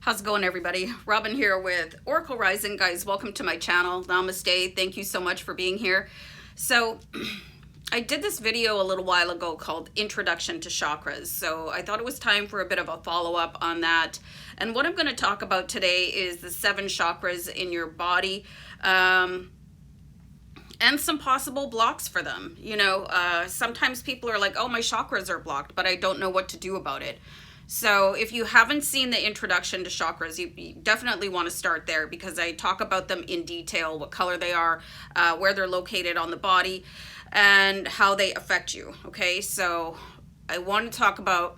How's it going, everybody? Robin here with Oracle Rising. Guys, welcome to my channel. Namaste. Thank you so much for being here. So I did this video a little while ago called Introduction to Chakras. So I thought it was time for a bit of a follow-up on that. And what I'm going to talk about today is the 7 chakras in your body, and some possible blocks for them. You know, sometimes people are like, oh, my chakras are blocked, but I don't know what to do about it. So if you haven't seen the introduction to chakras, you definitely want to start there, because I talk about them in detail, what color they are, where they're located on the body, and how they affect you. Okay, so I want to talk about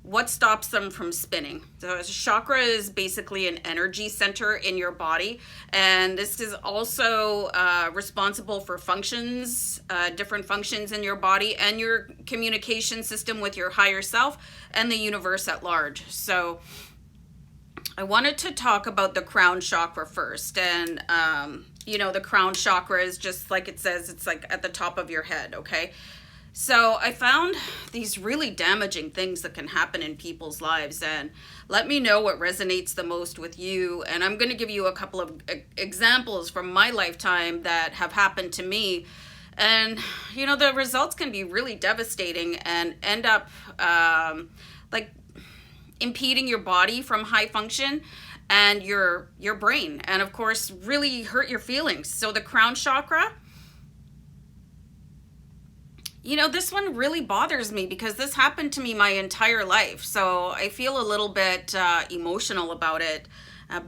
what stops them from spinning. So a chakra is basically an energy center in your body, and this is also responsible for functions, different functions in your body, and your communication system with your higher self and the universe at large. So I wanted to talk about the crown chakra first. And you know, the crown chakra is just like it says, it's like at the top of your head. Okay, so I found these really damaging things that can happen in people's lives, and let me know what resonates the most with you. And I'm going to give you a couple of examples from my lifetime that have happened to me. And, you know, the results can be really devastating and end up like impeding your body from high function and your brain, and of course really hurt your feelings. So the crown chakra, you know, this one really bothers me because this happened to me my entire life. So I feel a little bit emotional about it.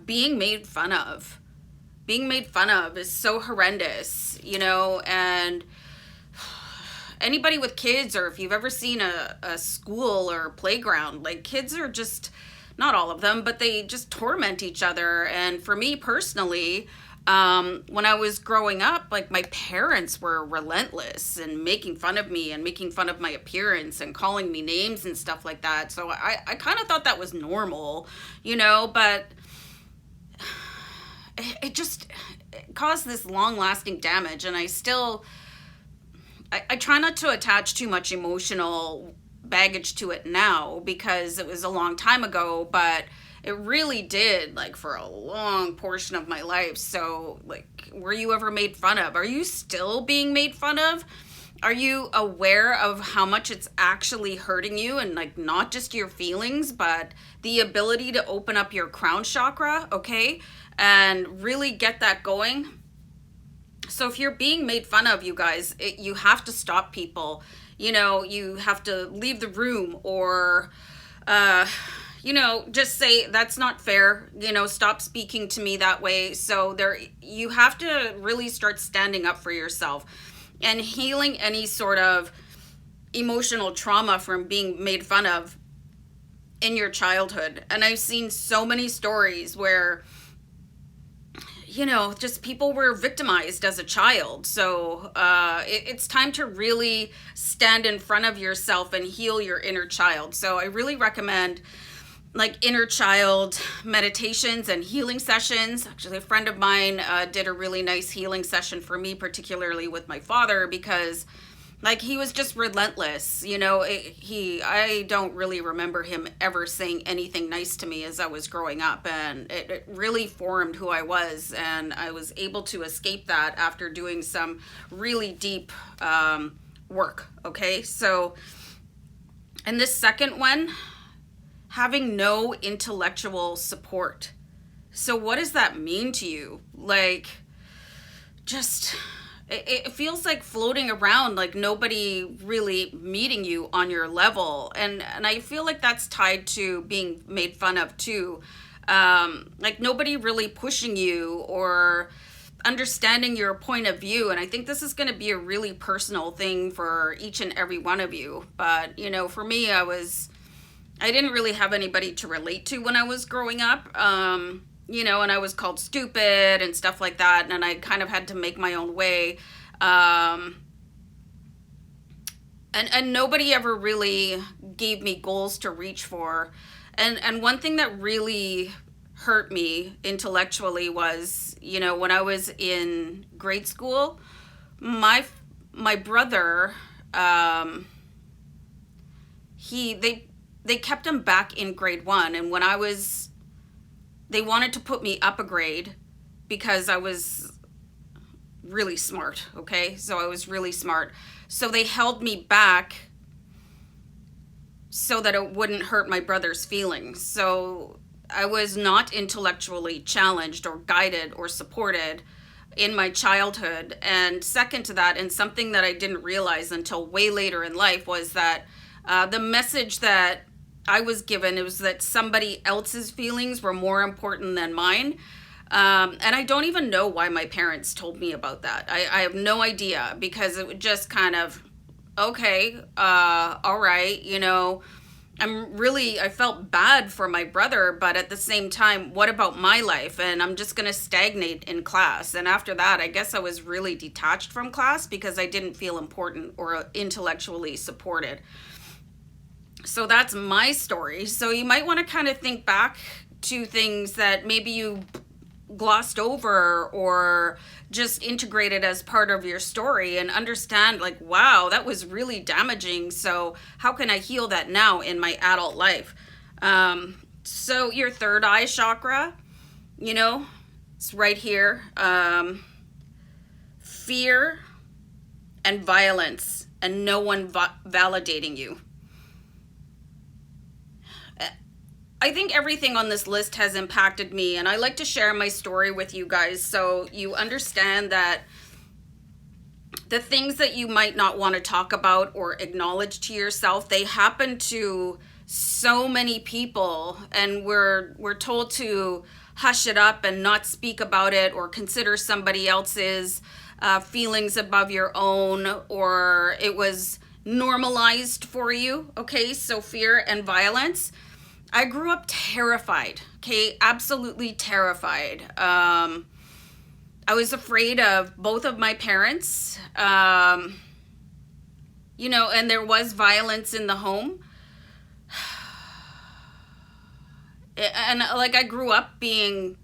Being made fun of. Being made fun of is so horrendous, you know, and anybody with kids, or if you've ever seen a school or playground, like, kids are just, not all of them, but they just torment each other. And for me personally, when I was growing up, like, my parents were relentless and making fun of me and making fun of my appearance and calling me names and stuff like that. So I kind of thought that was normal, you know, but it just caused this long-lasting damage. And I try not to attach too much emotional baggage to it now, because it was a long time ago, but it really did, like, for a long portion of my life. So, like, were you ever made fun of? Are you still being made fun of? Are you aware of how much it's actually hurting you, and, like, not just your feelings, but the ability to open up your crown chakra, okay, and really get that going? So if you're being made fun of, you guys, you have to stop people. You know, you have to leave the room, or you know, just say, that's not fair, you know, stop speaking to me that way. So you have to really start standing up for yourself and healing any sort of emotional trauma from being made fun of in your childhood. And I've seen so many stories where, you know, just people were victimized as a child. So it's time to really stand in front of yourself and heal your inner child. So I really recommend, like, inner child meditations and healing sessions. Actually, a friend of mine did a really nice healing session for me, particularly with my father, because, like, he was just relentless. You know, I don't really remember him ever saying anything nice to me as I was growing up, and it really formed who I was. And I was able to escape that after doing some really deep work. Okay, so, and this second one, having no intellectual support. So what does that mean to you? Like, just, it feels like floating around, like nobody really meeting you on your level. And I feel like that's tied to being made fun of too. Like, nobody really pushing you or understanding your point of view. And I think this is going to be a really personal thing for each and every one of you. But, you know, for me, I didn't really have anybody to relate to when I was growing up, you know, and I was called stupid and stuff like that, and I kind of had to make my own way, and nobody ever really gave me goals to reach for. And one thing that really hurt me intellectually was, you know, when I was in grade school, my brother, they kept him back in grade 1. And when I was they wanted to put me up a grade because I was really smart, okay? So I was really smart. So they held me back so that it wouldn't hurt my brother's feelings. So I was not intellectually challenged or guided or supported in my childhood. And second to that, and something that I didn't realize until way later in life, was that the message that I was given, it was that somebody else's feelings were more important than mine. And I don't even know why my parents told me about that. I have no idea, because it would just kind of, okay, all right, you know, I felt bad for my brother, but at the same time, what about my life? And I'm just going to stagnate in class. And after that, I guess I was really detached from class because I didn't feel important or intellectually supported. So that's my story. So you might want to kind of think back to things that maybe you glossed over or just integrated as part of your story, and understand, like, wow, that was really damaging. So how can I heal that now in my adult life? So your third eye chakra, you know, it's right here. Fear and violence, and no one validating you. I think everything on this list has impacted me, and I like to share my story with you guys so you understand that the things that you might not want to talk about or acknowledge to yourself, they happen to so many people, and we're told to hush it up and not speak about it, or consider somebody else's feelings above your own, or it was normalized for you. Okay, so fear and violence. I grew up terrified, okay, absolutely terrified. I was afraid of both of my parents, you know, and there was violence in the home. And like, I grew up being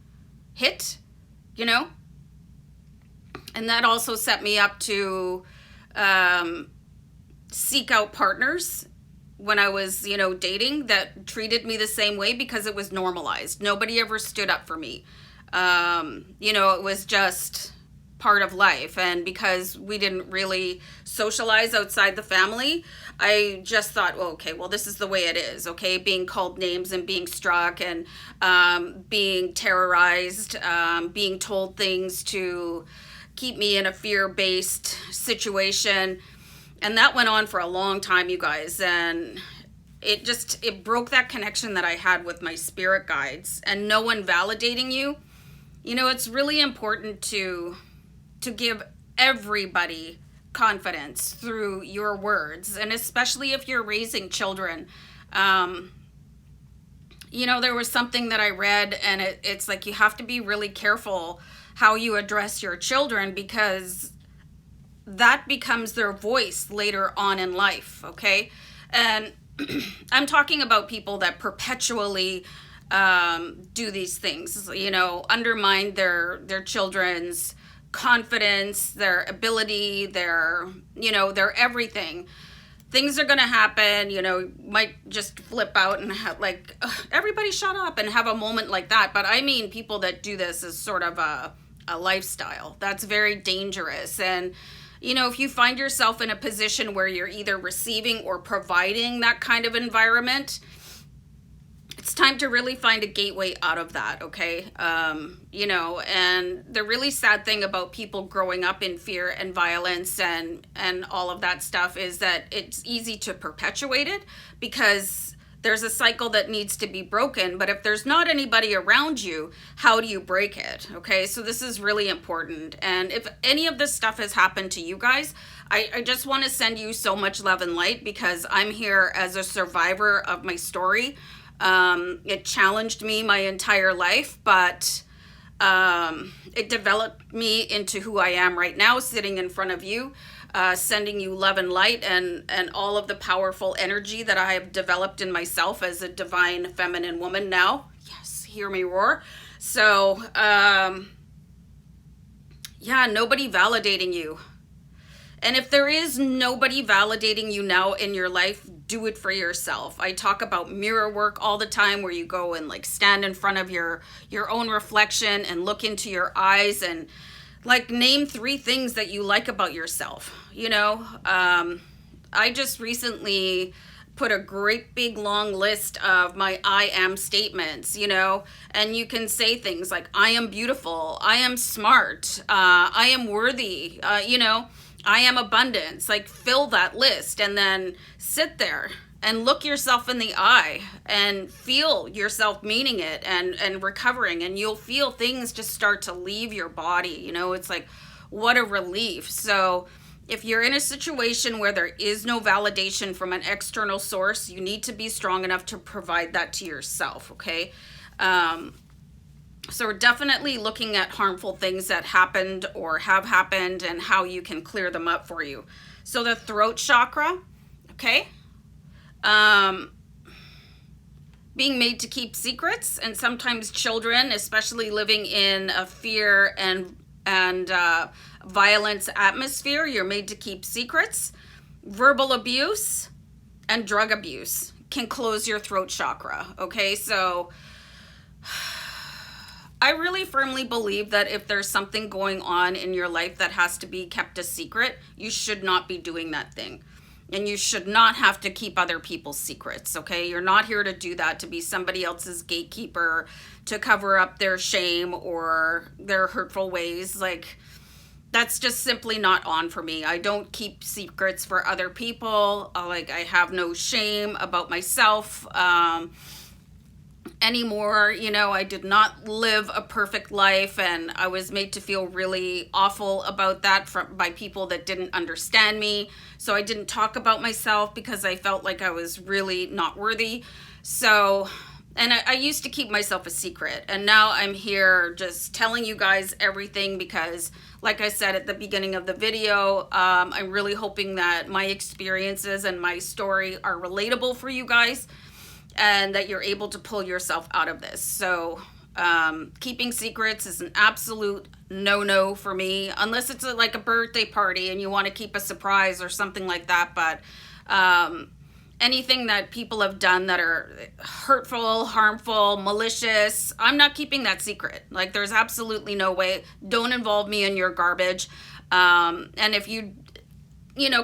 hit, you know, and that also set me up to seek out partners when I was, you know, dating, that treated me the same way because it was normalized. Nobody ever stood up for me. You know, it was just part of life. And because we didn't really socialize outside the family, I just thought, well, okay, well, this is the way it is, okay? Being called names and being struck and being terrorized, being told things to keep me in a fear-based situation. And that went on for a long time, you guys. And it broke that connection that I had with my spirit guides, and no one validating you. You know, it's really important to give everybody confidence through your words, and especially if you're raising children. You know, there was something that I read, and it's like, you have to be really careful how you address your children, because that becomes their voice later on in life, okay? And I'm talking about people that perpetually do these things, you know, undermine their children's confidence, their ability, their, you know, their everything. Things are going to happen, you know, might just flip out and have like, everybody shut up, and have a moment like that. But I mean people that do this as sort of a lifestyle. That's very dangerous. And you know, if you find yourself in a position where you're either receiving or providing that kind of environment, it's time to really find a gateway out of that, okay? You know, and the really sad thing about people growing up in fear and violence and all of that stuff is that it's easy to perpetuate it, because there's a cycle that needs to be broken. But if there's not anybody around you, how do you break it? Okay, so this is really important. And if any of this stuff has happened to you guys, I just want to send you so much love and light, because I'm here as a survivor of my story. It challenged me my entire life, but it developed me into who I am right now, sitting in front of you. Sending you love and light and all of the powerful energy that I have developed in myself as a divine feminine woman now. Yes, hear me roar. So, yeah, nobody validating you. And if there is nobody validating you now in your life, do it for yourself. I talk about mirror work all the time, where you go and like stand in front of your own reflection and look into your eyes and like name 3 things that you like about yourself. I just recently put a great big long list of my I am statements, and you can say things like, I am beautiful, I am smart, I am worthy, I am abundance. Like, fill that list and then sit there and look yourself in the eye and feel yourself meaning it and recovering, and you'll feel things just start to leave your body. It's like, what a relief. So if you're in a situation where there is no validation from an external source, you need to be strong enough to provide that to yourself, okay? So we're definitely looking at harmful things that happened or have happened and how you can clear them up for you. So the throat chakra, okay? Being made to keep secrets, and sometimes children, especially living in a fear and violence atmosphere, you're made to keep secrets. Verbal abuse and drug abuse can close your throat chakra, okay? So I really firmly believe that if there's something going on in your life that has to be kept a secret, you should not be doing that thing. And you should not have to keep other people's secrets, okay? You're not here to do that, to be somebody else's gatekeeper, to cover up their shame or their hurtful ways. Like, that's just simply not on for me. I don't keep secrets for other people. I have no shame about myself anymore. I did not live a perfect life, and I was made to feel really awful about that by people that didn't understand me. So I didn't talk about myself because I felt like I was really not worthy. So, and I used to keep myself a secret, and now I'm here just telling you guys everything because, like I said at the beginning of the video, I'm really hoping that my experiences and my story are relatable for you guys, and that you're able to pull yourself out of this. So keeping secrets is an absolute no-no for me, unless it's like a birthday party and you want to keep a surprise or something like that. But anything that people have done that are hurtful, harmful, malicious, I'm not keeping that secret. Like, there's absolutely no way. Don't involve me in your garbage. And if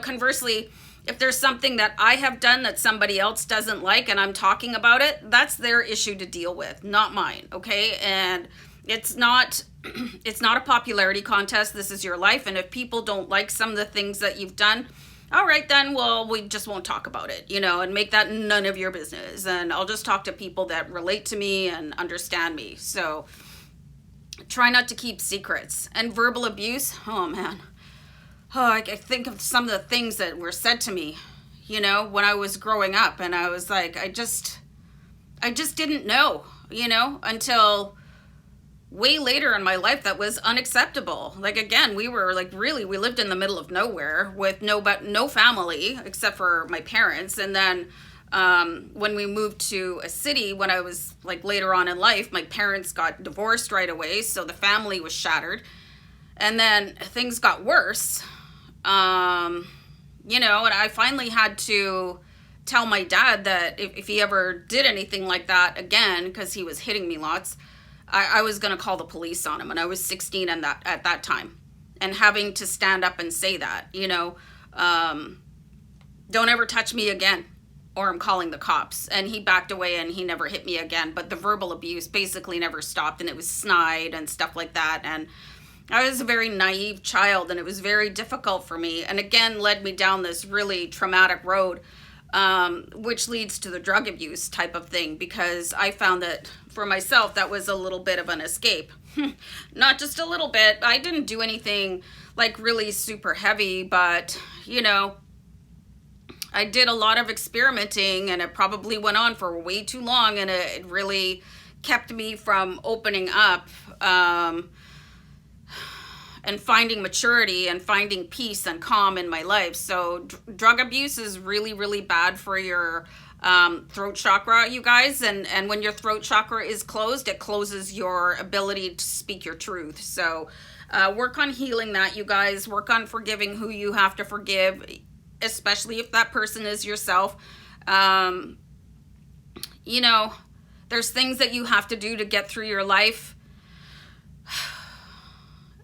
conversely, if there's something that I have done that somebody else doesn't like and I'm talking about it, that's their issue to deal with, not mine, okay? And it's not a popularity contest. This is your life, and if people don't like some of the things that you've done, all right then, well, we just won't talk about it, and make that none of your business. And I'll just talk to people that relate to me and understand me. So try not to keep secrets. And verbal abuse, oh man. Oh, I think of some of the things that were said to me, when I was growing up, and I was like, I just didn't know, until way later in my life that was unacceptable. Like, again, we were like, we lived in the middle of nowhere with no family except for my parents. And then when we moved to a city, when I was like later on in life, my parents got divorced right away, so the family was shattered. And then things got worse. And I finally had to tell my dad that if he ever did anything like that again, because he was hitting me lots, I was going to call the police on him. And I was 16 at that time, and having to stand up and say that, don't ever touch me again, or I'm calling the cops. And he backed away and he never hit me again. But the verbal abuse basically never stopped, and it was snide and stuff like that. And I was a very naive child, and it was very difficult for me, and again led me down this really traumatic road, which leads to the drug abuse type of thing, because I found that for myself that was a little bit of an escape. Not just a little bit. I didn't do anything like really super heavy, but I did a lot of experimenting, and it probably went on for way too long, and it really kept me from opening up and finding maturity and finding peace and calm in my life. So drug abuse is really, really bad for your throat chakra, you guys. And when your throat chakra is closed, it closes your ability to speak your truth. So work on healing that, you guys. Work on forgiving who you have to forgive, especially if that person is yourself. Um, you know, there's things that you have to do to get through your life,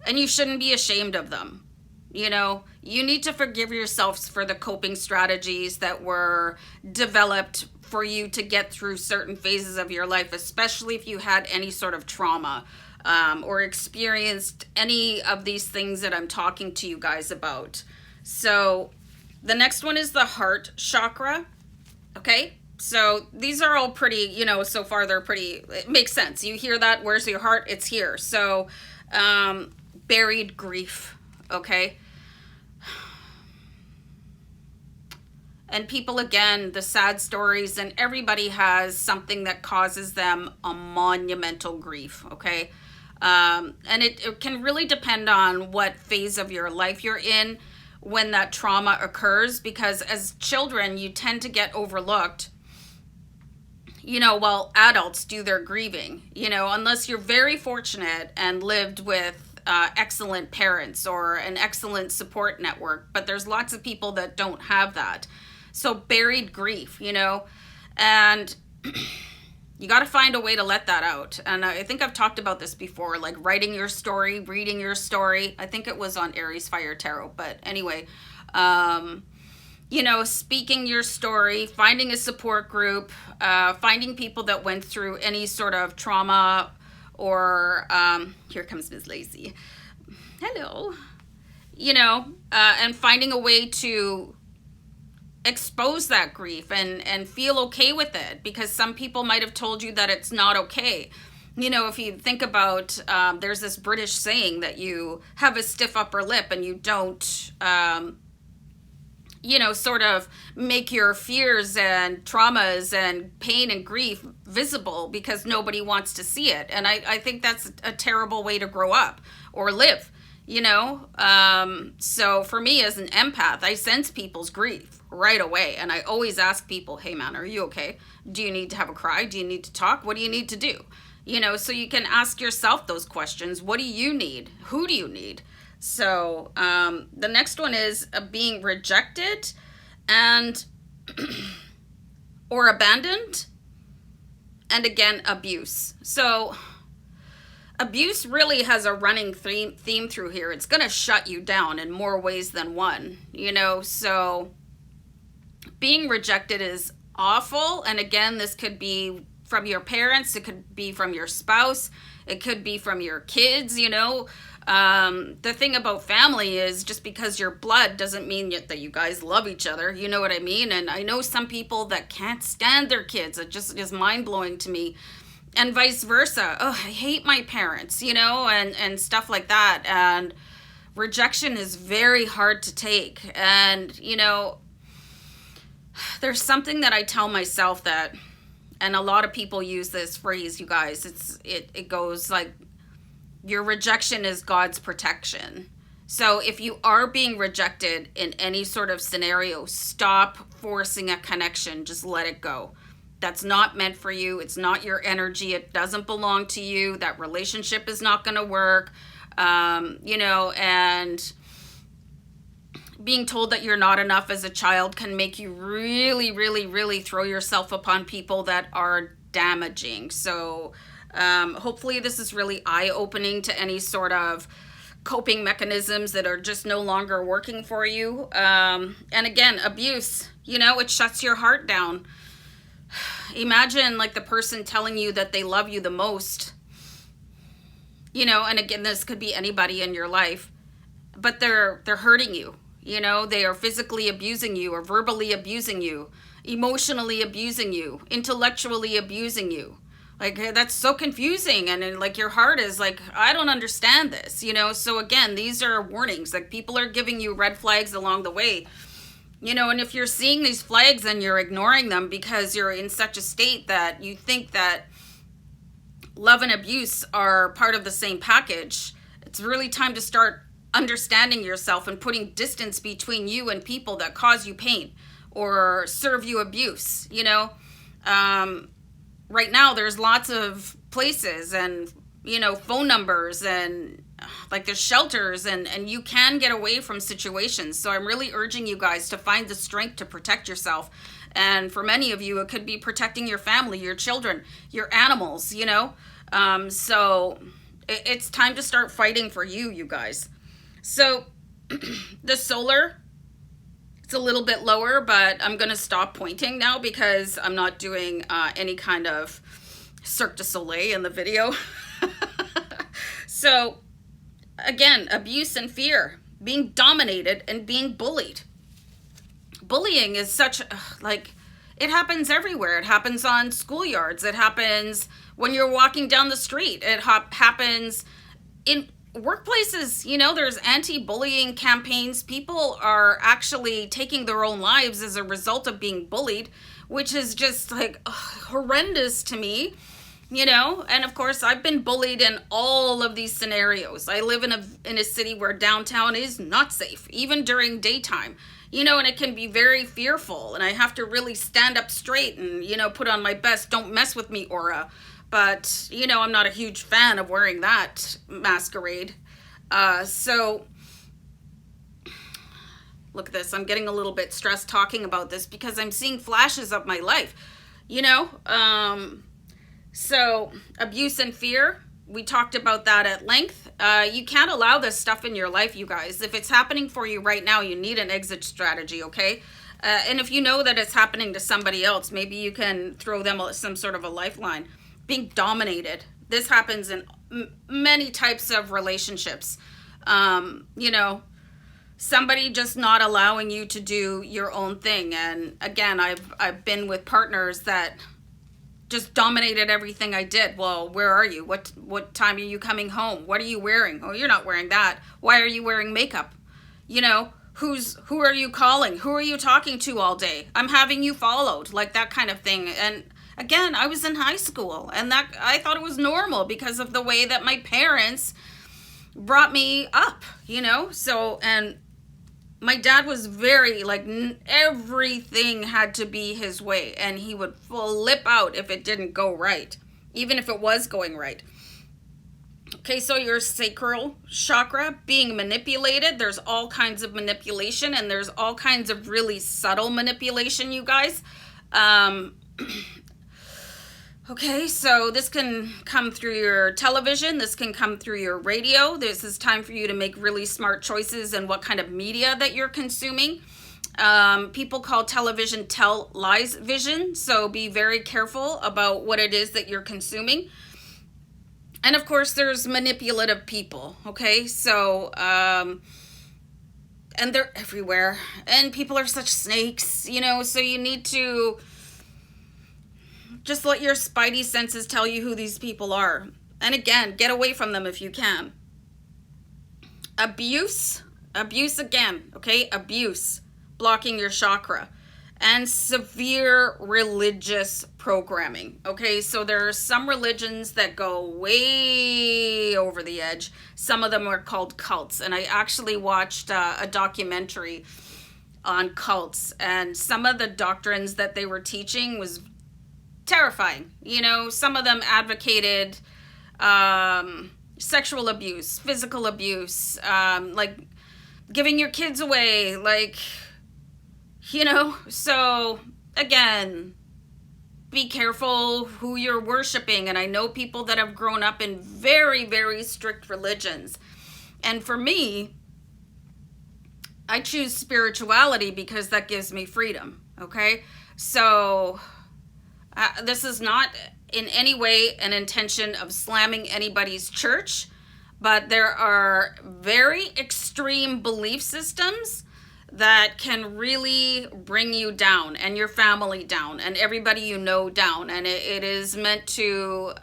and you shouldn't be ashamed of them. You know, you need to forgive yourselves for the coping strategies that were developed for you to get through certain phases of your life, especially if you had any sort of trauma, or experienced any of these things that I'm talking to you guys about. So the next one is the heart chakra. Okay, so these are all pretty, so far they're pretty, it makes sense. You hear that, where's your heart? It's here. So buried grief. Okay. And people, again, the sad stories, and everybody has something that causes them a monumental grief. Okay. And it can really depend on what phase of your life you're in when that trauma occurs, because as children, you tend to get overlooked, while adults do their grieving, unless you're very fortunate and lived with excellent parents or an excellent support network. But there's lots of people that don't have that. So buried grief, and you got to find a way to let that out. And I think I've talked about this before, like writing your story, reading your story. I think it was on Aries Fire Tarot. But anyway, speaking your story, finding a support group, finding people that went through any sort of trauma, or here comes Ms. Lacey. Hello. And finding a way to expose that grief and feel okay with it, because some people might have told you that it's not okay. If you think about, there's this British saying that you have a stiff upper lip and you don't, sort of make your fears and traumas and pain and grief visible because nobody wants to see it. And I think that's a terrible way to grow up or live, So for me as an empath, I sense people's grief right away. And I always ask people, hey man, are you okay? Do you need to have a cry? Do you need to talk? What do you need to do? So you can ask yourself those questions. What do you need? Who do you need? So the next one is being rejected and or abandoned, and again, abuse. So abuse really has a running theme through here. It's going to shut you down in more ways than one, so being rejected is awful. And again, this could be from your parents, it could be from your spouse, it could be from your kids. The thing about family is just because you're blood doesn't mean that you guys love each other. You know what I mean? And I know some people that can't stand their kids. It just is mind-blowing to me. And vice versa. Oh, I hate my parents, and stuff like that. And rejection is very hard to take. And, there's something that I tell myself that, and a lot of people use this phrase, you guys, it goes like, your rejection is God's protection. So if you are being rejected in any sort of scenario, stop forcing a connection. Just let it go. That's not meant for you. It's not your energy. It doesn't belong to you. That relationship is not going to work. And being told that you're not enough as a child can make you really, really, really throw yourself upon people that are damaging. So hopefully this is really eye-opening to any sort of coping mechanisms that are just no longer working for you. And again, abuse, it shuts your heart down. Imagine like the person telling you that they love you the most, and again, this could be anybody in your life, but they're hurting you. They are physically abusing you or verbally abusing you, emotionally abusing you, intellectually abusing you. Like, that's so confusing. And like your heart is like, I don't understand this, So again, these are warnings. Like, people are giving you red flags along the way, and if you're seeing these flags and you're ignoring them because you're in such a state that you think that love and abuse are part of the same package, it's really time to start understanding yourself and putting distance between you and people that cause you pain or serve you abuse. Right now there's lots of places and phone numbers and like there's shelters and you can get away from situations. So I'm really urging you guys to find the strength to protect yourself And for many of you, it could be protecting your family, your children, your animals, you know? So it's time to start fighting for you, you guys. So the solar, it's a little bit lower, but I'm going to stop pointing now because I'm not doing any kind of Cirque du Soleil in the video. So again, abuse and fear, being dominated and being bullied. Bullying is such, like, it happens everywhere. It happens on schoolyards. It happens when you're walking down the street. It happens in workplaces. You know, there's anti-bullying campaigns. People are actually taking their own lives as a result of being bullied, which is just like horrendous to me. You know, and of course I've been bullied in all of these scenarios. I live in a city where downtown is not safe, even during daytime. You know, and it can be very fearful, and I have to really stand up straight and, you know, put on my best don't mess with me aura. But, you know, I'm not a huge fan of wearing that masquerade. So look at this. I'm getting a little bit stressed talking about this because I'm seeing flashes of my life, you know. So abuse and fear, we talked about that at length. You can't allow this stuff in your life, you guys. If it's happening for you right now, you need an exit strategy, okay? And if you know that it's happening to somebody else, maybe you can throw them some sort of a lifeline. Being dominated. This happens in many types of relationships. You know, somebody just not allowing you to do your own thing. And again, I've been with partners that just dominated everything I did. Well, where are you? What time are you coming home? What are you wearing? Oh, you're not wearing that. Why are you wearing makeup? You know, who are you calling? Who are you talking to all day? I'm having you followed, like that kind of thing. And again, I was in high school, and that I thought it was normal because of the way that my parents brought me up, you know? So, and my dad was very, like, everything had to be his way, and he would flip out if it didn't go right, even if it was going right. Okay, so your sacral chakra being manipulated, there's all kinds of manipulation, and there's all kinds of really subtle manipulation, you guys. Okay, so this can come through your television. This can come through your radio. This is time for you to make really smart choices in what kind of media that you're consuming. People call television lies vision, so be very careful about what it is that you're consuming. And of course, there's manipulative people, okay? So, and they're everywhere. And people are such snakes, you know, so you need to just let your spidey senses tell you who these people are. And again, get away from them if you can. Abuse again, okay? Abuse, blocking your chakra. And severe religious programming, okay? So there are some religions that go way over the edge. Some of them are called cults. And I actually watched a documentary on cults. And some of the doctrines that they were teaching was terrifying. You know, some of them advocated sexual abuse, physical abuse, like giving your kids away, like, you know. So again, be careful who you're worshiping. And I know people that have grown up in very, very strict religions. And for me, I choose spirituality because that gives me freedom, okay? So this is not in any way an intention of slamming anybody's church, but there are very extreme belief systems that can really bring you down and your family down and everybody you know down. And it is meant to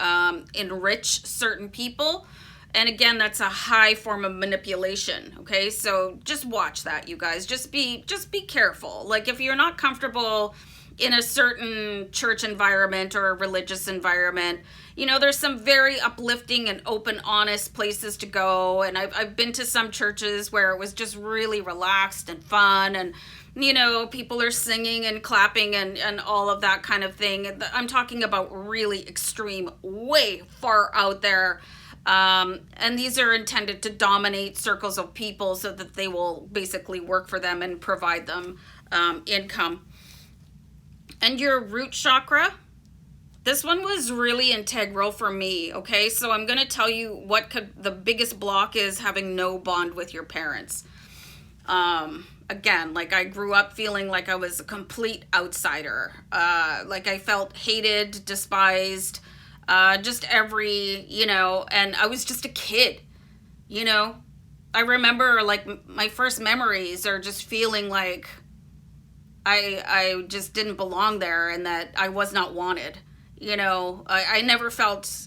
enrich certain people. And again, that's a high form of manipulation, okay? So just watch that, you guys. Just be careful. Like, if you're not comfortable in a certain church environment or a religious environment, you know, there's some very uplifting and open, honest places to go. And I've been to some churches where it was just really relaxed and fun, and, you know, people are singing and clapping and all of that kind of thing. I'm talking about really extreme, way far out there. And these are intended to dominate circles of people so that they will basically work for them and provide them income. And your root chakra, this one was really integral for me, okay? So I'm going to tell you what the biggest block is having no bond with your parents. Again, like I grew up feeling like I was a complete outsider. Like I felt hated, despised, just and I was just a kid, I remember like my first memories are just feeling like I just didn't belong there and that I was not wanted. I never felt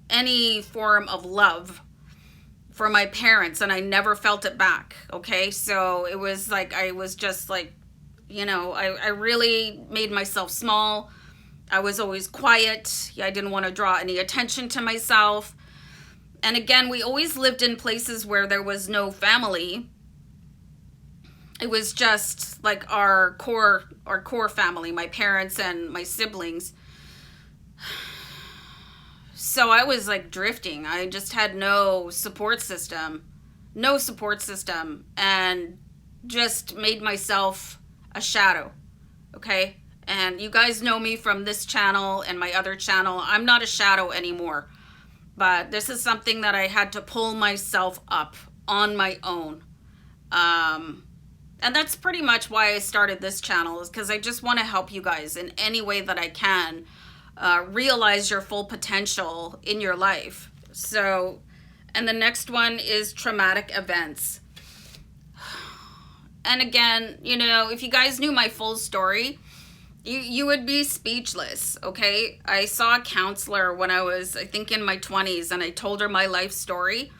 any form of love for my parents, and I never felt it back. Okay. So it was like, I was just like, I really made myself small. I was always quiet. I didn't want to draw any attention to myself. And again, we always lived in places where there was no family. It was just like our core family, my parents and my siblings. So I was like drifting. I just had no support system, and just made myself a shadow. Okay. And you guys know me from this channel and my other channel. I'm not a shadow anymore, but this is something that I had to pull myself up on my own. And that's pretty much why I started this channel, is because I just want to help you guys in any way that I can realize your full potential in your life. So, and the next one is traumatic events. And again, if you guys knew my full story, you would be speechless, okay? I saw a counselor when I was, I think, in my 20s, and I told her my life story.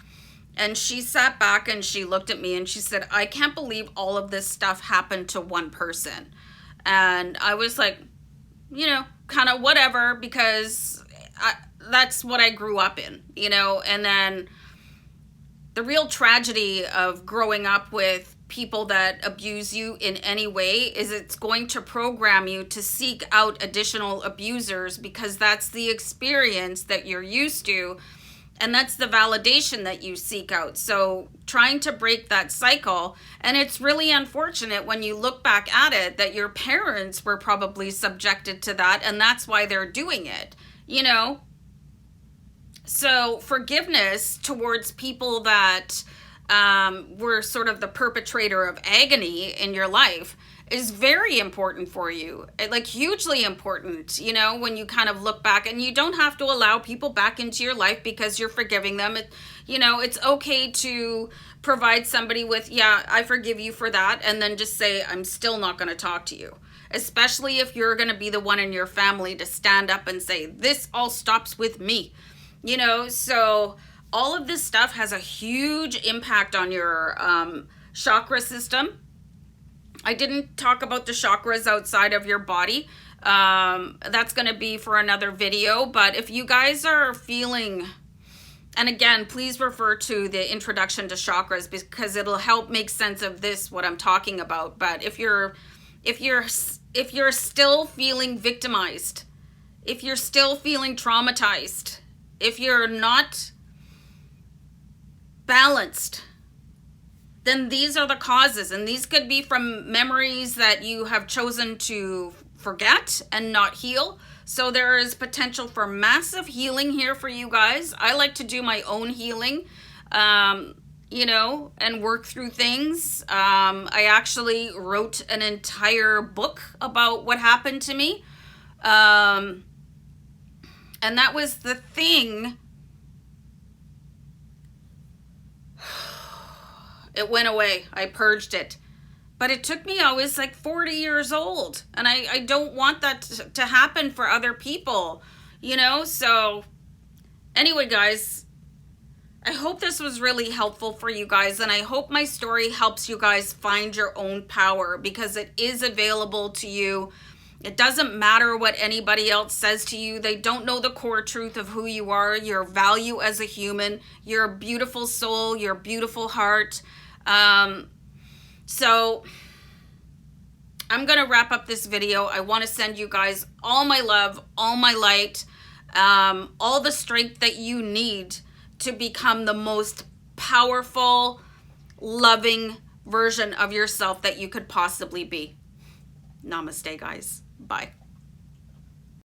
And she sat back and she looked at me and she said, I can't believe all of this stuff happened to one person. And I was like, kind of whatever, because that's what I grew up in, And then the real tragedy of growing up with people that abuse you in any way is it's going to program you to seek out additional abusers, because that's the experience that you're used to. And that's the validation that you seek out. So trying to break that cycle, and it's really unfortunate when you look back at it that your parents were probably subjected to that, and that's why they're doing it, So forgiveness towards people that were sort of the perpetrator of agony in your life is very important for you, like hugely important, when you kind of look back. And you don't have to allow people back into your life because you're forgiving them. It's okay to provide somebody with, yeah, I forgive you for that, and then just say, I'm still not going to talk to you. Especially if you're going to be the one in your family to stand up and say, this all stops with me, So all of this stuff has a huge impact on your chakra system. I didn't talk about the chakras outside of your body. That's going to be for another video. But if you guys are feeling, and again, please refer to the introduction to chakras, because it'll help make sense of this, what I'm talking about. But if you're still feeling victimized, if you're still feeling traumatized, if you're not balanced, then these are the causes. And these could be from memories that you have chosen to forget and not heal. So there is potential for massive healing here for you guys. I like to do my own healing, and work through things. I actually wrote an entire book about what happened to me. And that was the thing. It went away. I purged it. But it took me, I was like 40 years old. And I don't want that to happen for other people, So anyway, guys, I hope this was really helpful for you guys. And I hope my story helps you guys find your own power, because it is available to you. It doesn't matter what anybody else says to you. They don't know the core truth of who you are, your value as a human, your beautiful soul, your beautiful heart. So I'm going to wrap up this video. I want to send you guys all my love, all my light, all the strength that you need to become the most powerful, loving version of yourself that you could possibly be. Namaste, guys. Bye.